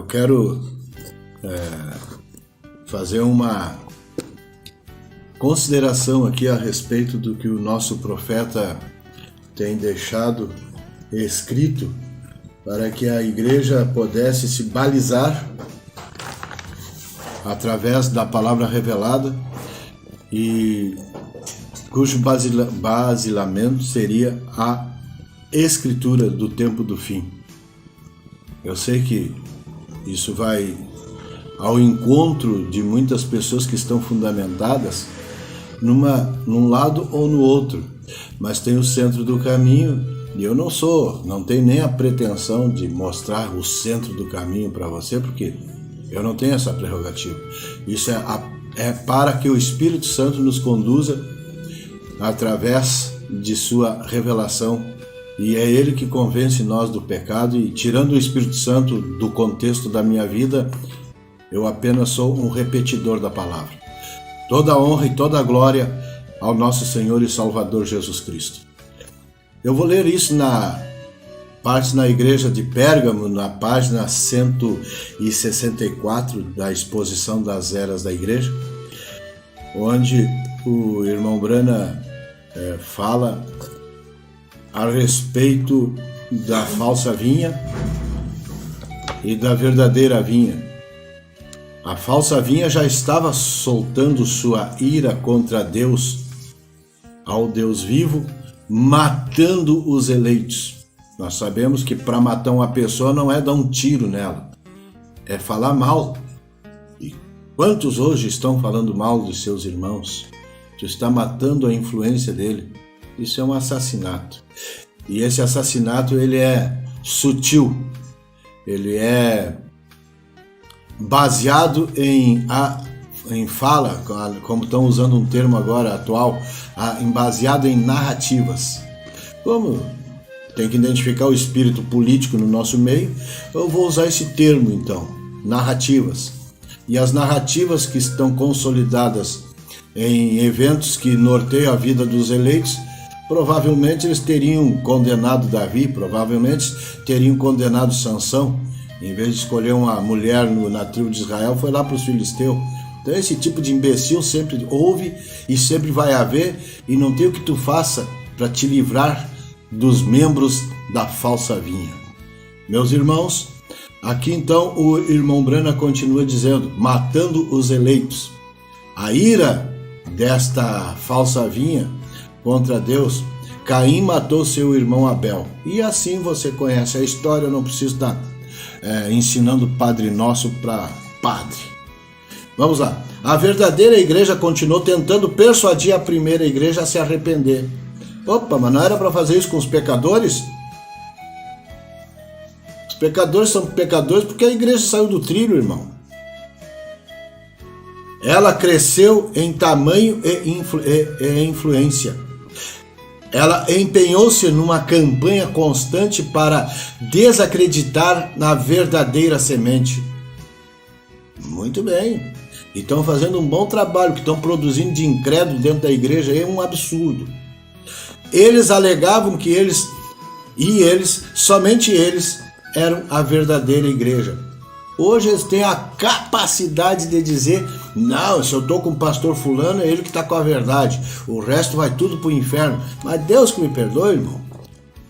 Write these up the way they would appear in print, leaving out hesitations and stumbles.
Quero fazer uma consideração aqui a respeito do que o nosso profeta tem deixado escrito para que a igreja pudesse se balizar através da palavra revelada e cujo basilamento seria a escritura do tempo do fim. Eu sei que isso vai ao encontro de muitas pessoas que estão fundamentadas num lado ou no outro, mas tem o centro do caminho e eu não tenho nem a pretensão de mostrar o centro do caminho para você, porque eu não tenho essa prerrogativa. Isso é para que o Espírito Santo nos conduza através de sua revelação. E é Ele que convence nós do pecado, e tirando o Espírito Santo do contexto da minha vida, eu apenas sou um repetidor da palavra. Toda a honra e toda a glória ao nosso Senhor e Salvador Jesus Cristo. Eu vou ler isso na igreja de Pérgamo, na página 164 da exposição das eras da igreja, onde o irmão Brana fala a respeito da falsa vinha e da verdadeira vinha. A falsa vinha já estava soltando sua ira contra Deus, ao Deus vivo, matando os eleitos. Nós sabemos que para matar uma pessoa não é dar um tiro nela, é falar mal. E quantos hoje estão falando mal dos seus irmãos? Tu está matando a influência dele. Isso é um assassinato. E esse assassinato, ele é sutil. Ele é baseado em fala, como estão usando um termo agora atual, baseado em narrativas. Como tem que identificar o espírito político no nosso meio, eu vou usar esse termo então, narrativas. E as narrativas que estão consolidadas em eventos que norteiam a vida dos eleitos, provavelmente eles teriam condenado Davi, provavelmente teriam condenado Sansão. Em vez de escolher uma mulher na tribo de Israel, foi lá para os filisteus. Então esse tipo de imbecil sempre houve e sempre vai haver, e não tem o que tu faça para te livrar dos membros da falsa vinha. Meus irmãos, aqui então o irmão Brana continua dizendo, matando os eleitos. A ira desta falsa vinha contra Deus, Caim matou seu irmão Abel. E assim você conhece a história, eu não preciso estar ensinando Padre Nosso para padre. Vamos lá. A verdadeira igreja continuou tentando persuadir a primeira igreja a se arrepender. Opa, mas não era para fazer isso com os pecadores? Os pecadores são pecadores porque a igreja saiu do trilho, irmão. Ela cresceu em tamanho e influência. Ela empenhou-se numa campanha constante para desacreditar na verdadeira semente. Muito bem. E estão fazendo um bom trabalho, que estão produzindo de incrédulo dentro da igreja, é um absurdo. Eles alegavam que somente eles, eram a verdadeira igreja. Hoje eles têm a capacidade de dizer, não, se eu estou com o pastor fulano, é ele que está com a verdade, o resto vai tudo para o inferno. Mas Deus que me perdoe, irmão.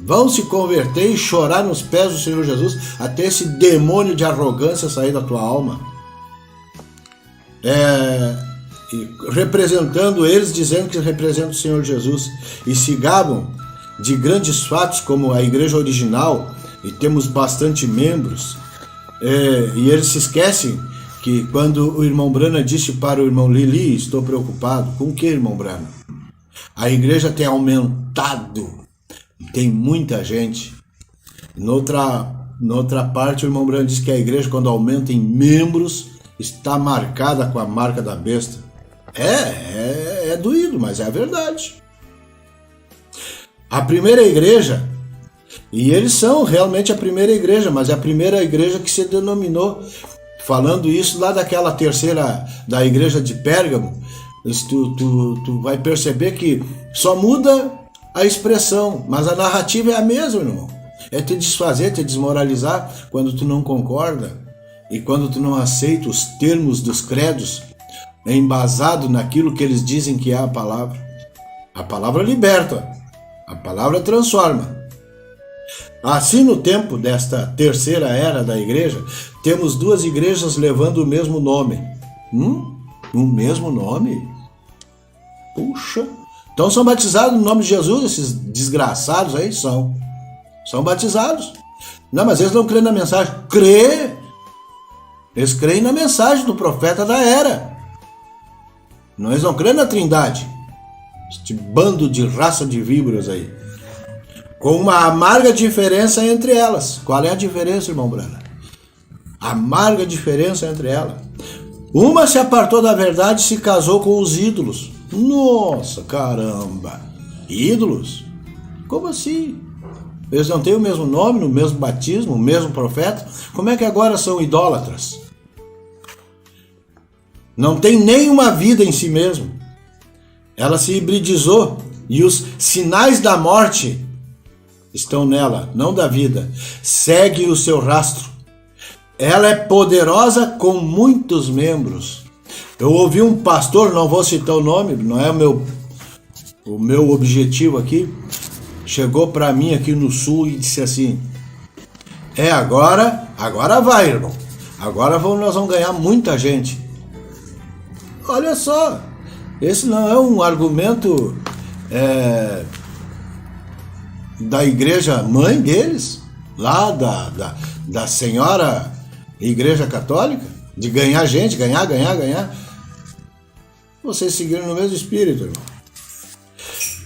Vão se converter e chorar nos pés do Senhor Jesus, até esse demônio de arrogância sair da tua alma. Representando eles, dizendo que representam o Senhor Jesus, e se gabam de grandes fatos como a igreja original, e temos bastante membros. E eles se esquecem que quando o irmão Brana disse para o irmão Lili, estou preocupado. Com o que, irmão Brana? A igreja tem aumentado, tem muita gente. Noutra Noutra parte, o irmão Branham diz que a igreja, quando aumenta em membros, está marcada com a marca da besta. É doído, mas é a verdade. A primeira igreja, e eles são realmente a primeira igreja, mas é a primeira igreja que se denominou, falando isso lá daquela terceira, da igreja de Pérgamo, tu vai perceber que só muda a expressão, mas a narrativa é a mesma, irmão. É te desfazer, te desmoralizar quando tu não concorda e quando tu não aceita os termos dos credos, embasado naquilo que eles dizem que é a palavra. A palavra liberta, a palavra transforma. Assim, no tempo desta terceira era da igreja, temos duas igrejas levando o mesmo nome. O mesmo nome? Puxa! Então são batizados no nome de Jesus, esses desgraçados aí? São batizados. Não, mas eles não creem na mensagem. Eles creem na mensagem do profeta da era. Não, eles não creem na Trindade. Este bando de raça de víboras aí. Com uma amarga diferença entre elas. Qual é a diferença, irmão Brana? Amarga diferença entre elas. Uma se apartou da verdade e se casou com os ídolos. Nossa, caramba! Ídolos? Como assim? Eles não têm o mesmo nome, o mesmo batismo, o mesmo profeta? Como é que agora são idólatras? Não tem nenhuma vida em si mesmo. Ela se hibridizou e os sinais da morte estão nela, não da vida. Segue o seu rastro. Ela é poderosa com muitos membros. Eu ouvi um pastor, não vou citar o nome, não é o meu objetivo aqui, chegou para mim aqui no sul e disse assim: agora vai, irmão. Agora nós vamos ganhar muita gente. Olha só, esse não é um argumento da igreja mãe deles, lá da senhora igreja católica, de ganhar gente, ganhar. Vocês seguiram no mesmo espírito, irmão.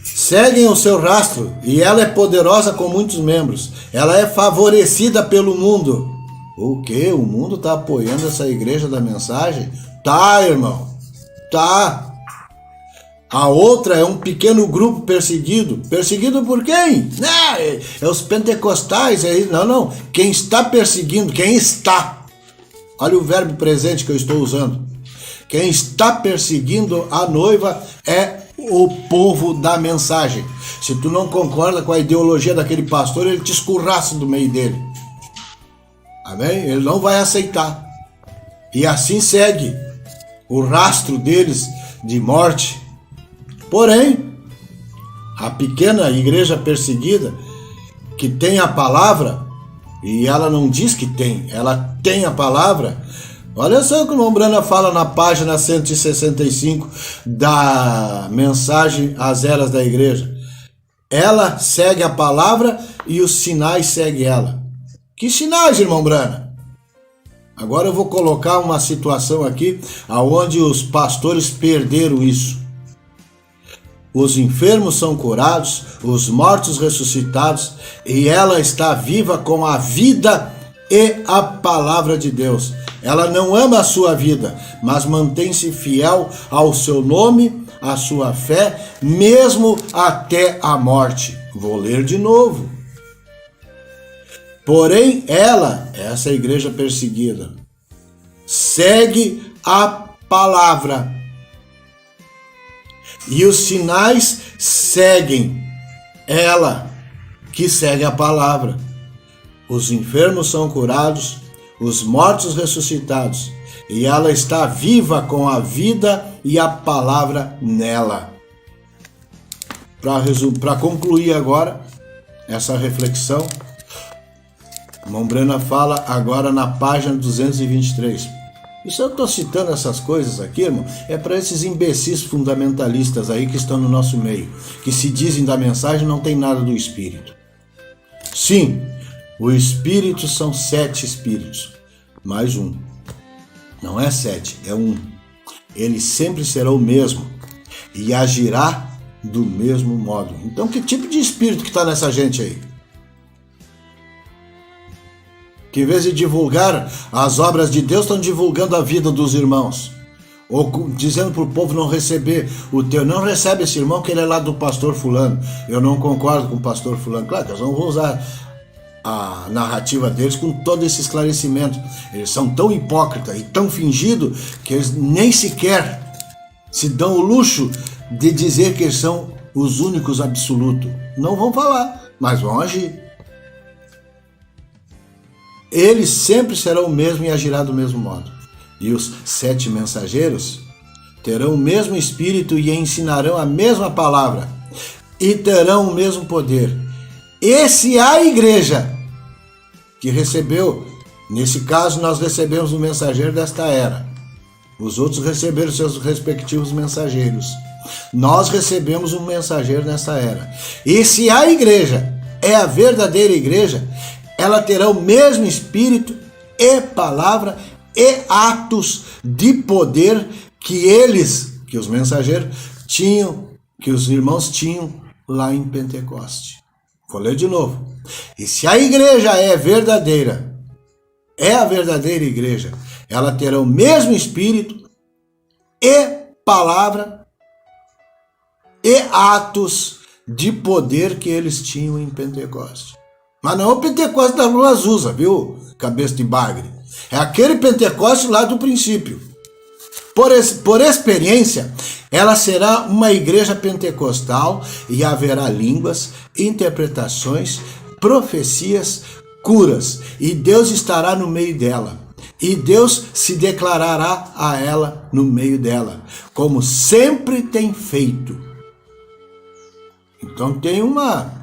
Seguem o seu rastro e ela é poderosa com muitos membros. Ela é favorecida pelo mundo. O quê? O mundo está apoiando essa igreja da mensagem? Tá, irmão. Tá. A outra é um pequeno grupo perseguido. Perseguido por quem? É os pentecostais. Não. Quem está perseguindo, quem está. Olha o verbo presente que eu estou usando. Quem está perseguindo a noiva é o povo da mensagem. Se tu não concorda com a ideologia daquele pastor, ele te escurraça do meio dele. Amém? Ele não vai aceitar. E assim segue o rastro deles de morte. Porém, a pequena igreja perseguida, que tem a palavra, e ela não diz que tem, ela tem a palavra. Olha só o que o irmão Brana fala na página 165 da mensagem às eras da igreja. Ela segue a palavra e os sinais seguem ela. Que sinais, irmão Brana? Agora eu vou colocar uma situação aqui onde os pastores perderam isso. Os enfermos são curados, os mortos ressuscitados, e ela está viva com a vida e a palavra de Deus. Ela não ama a sua vida, mas mantém-se fiel ao seu nome, à sua fé, mesmo até a morte. Vou ler de novo. Porém, ela, essa igreja perseguida, segue a palavra. E os sinais seguem ela, que segue a palavra. Os enfermos são curados, os mortos ressuscitados, e ela está viva com a vida e a palavra nela. Para concluir agora essa reflexão, irmão Brana fala agora na página 223. E se eu estou citando essas coisas aqui, irmão, é para esses imbecis fundamentalistas aí que estão no nosso meio, que se dizem da mensagem e não tem nada do Espírito. Sim, o Espírito são 7 Espíritos, mais um. Não é 7, é um. Ele sempre será o mesmo e agirá do mesmo modo. Então, que tipo de Espírito que está nessa gente aí? que em vez de divulgar as obras de Deus, estão divulgando a vida dos irmãos. Ou dizendo para o povo não receber o teu. Não recebe esse irmão que ele é lá do pastor fulano. Eu não concordo com o pastor fulano. Claro que eles não vão usar a narrativa deles com todo esse esclarecimento. Eles são tão hipócritas e tão fingidos que eles nem sequer se dão o luxo de dizer que eles são os únicos absolutos. Não vão falar, mas vão agir. Eles sempre serão o mesmo e agirá do mesmo modo. E os 7 mensageiros terão o mesmo espírito e ensinarão a mesma palavra e terão o mesmo poder. Esse é a igreja que recebeu, nesse caso nós recebemos o mensageiro desta era. Os outros receberam seus respectivos mensageiros. Nós recebemos um mensageiro nessa era. E se a igreja é a verdadeira igreja, ela terá o mesmo espírito e palavra e atos de poder que os mensageiros tinham, que os irmãos tinham lá em Pentecoste. Vou ler de novo. E se a igreja é verdadeira, é a verdadeira igreja, ela terá o mesmo espírito e palavra e atos de poder que eles tinham em Pentecoste. Mas não é o Pentecoste da Rua Azusa, viu? Cabeça de bagre. É aquele Pentecoste lá do princípio. Por experiência, ela será uma igreja pentecostal e haverá línguas, interpretações, profecias, curas. E Deus estará no meio dela. E Deus se declarará a ela no meio dela, como sempre tem feito. Então tem uma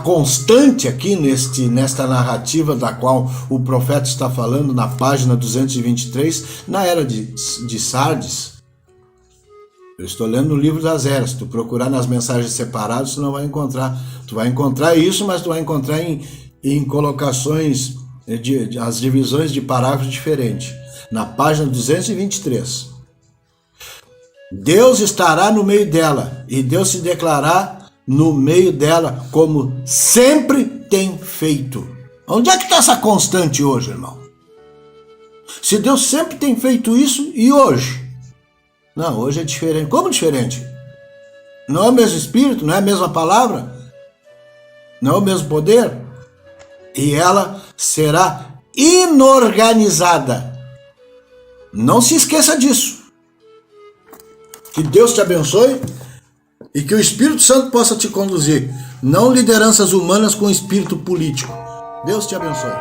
constante aqui nesta narrativa da qual o profeta está falando na página 223, na era de Sardes. Eu estou lendo no livro das eras. Se tu procurar nas mensagens separadas, tu não vai encontrar. Tu vai encontrar isso, mas tu vai encontrar em colocações, as divisões de parágrafos diferentes. Na página 223. Deus estará no meio dela e Deus se declarará no meio dela, como sempre tem feito. Onde é que está essa constante hoje, irmão? Se Deus sempre tem feito isso, e hoje? Não, hoje é diferente. Como diferente? Não é o mesmo espírito, não é a mesma palavra, não é o mesmo poder, e ela será inorganizada. Não se esqueça disso. Que Deus te abençoe. E que o Espírito Santo possa te conduzir, não lideranças humanas com espírito político. Deus te abençoe.